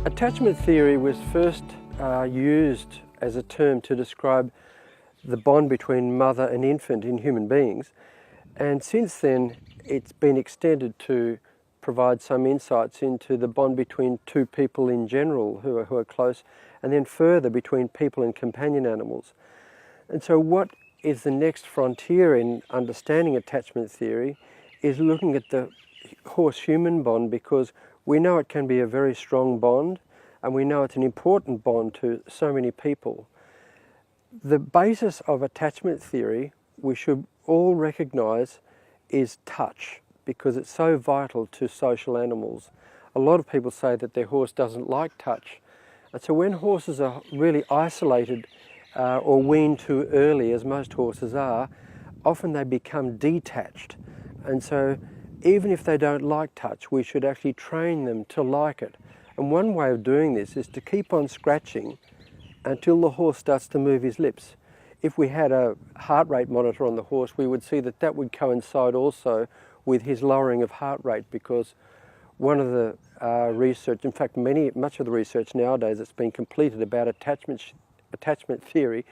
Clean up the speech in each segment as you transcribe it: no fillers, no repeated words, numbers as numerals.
Attachment theory was first used as a term to describe the bond between mother and infant in human beings, and since then it's been extended to provide some insights into the bond between two people in general who are close, and then further between people and companion animals. And so what is the next frontier in understanding attachment theory is looking at the horse-human bond, because we know it can be a very strong bond and we know it's an important bond to so many people. The basis of attachment theory, we should all recognise, is touch, because it's so vital to social animals. A lot of people say that their horse doesn't like touch. And so when horses are really isolated or weaned too early, as most horses are, often they become detached. And so even if they don't like touch, we should actually train them to like it. And one way of doing this is to keep on scratching until the horse starts to move his lips. If we had a heart rate monitor on the horse, we would see that that would coincide also with his lowering of heart rate, because one of the research, in fact much of the research nowadays that's been completed about attachment theory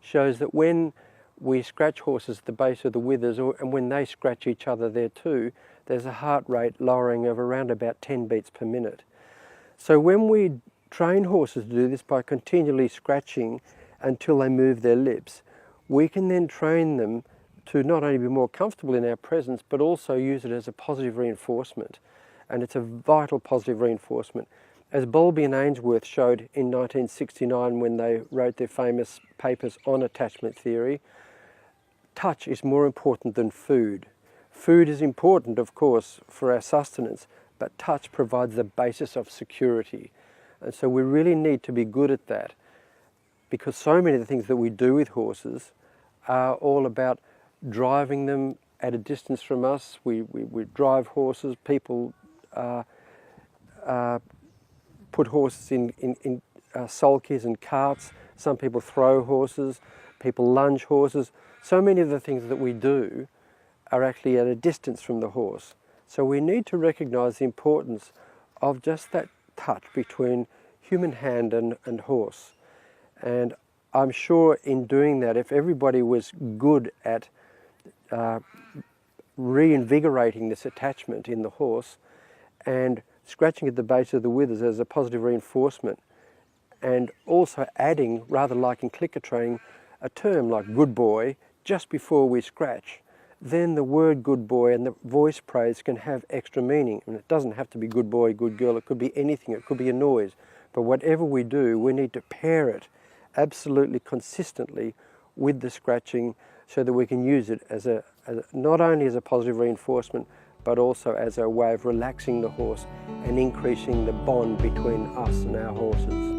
shows that when we scratch horses at the base of the withers, and when they scratch each other there too, there's a heart rate lowering of around about 10 beats per minute. So when we train horses to do this by continually scratching until they move their lips, we can then train them to not only be more comfortable in our presence, but also use it as a positive reinforcement. And it's a vital positive reinforcement. As Bowlby and Ainsworth showed in 1969 when they wrote their famous papers on attachment theory, touch is more important than food. Food is important, of course, for our sustenance, but touch provides the basis of security. And so we really need to be good at that, because so many of the things that we do with horses are all about driving them at a distance from us. We drive horses, people put horses in sulkies and carts, some people throw horses, people lunge horses. So many of the things that we do are actually at a distance from the horse. So we need to recognise the importance of just that touch between human hand and horse. And I'm sure in doing that, if everybody was good at reinvigorating this attachment in the horse and scratching at the base of the withers as a positive reinforcement, and also adding, rather like in clicker training, a term like good boy just before we scratch, then the word good boy and the voice praise can have extra meaning. And it doesn't have to be good boy, good girl, it could be anything, it could be a noise. But whatever we do, we need to pair it absolutely consistently with the scratching so that we can use it as not only as a positive reinforcement, but also as a way of relaxing the horse and increasing the bond between us and our horses.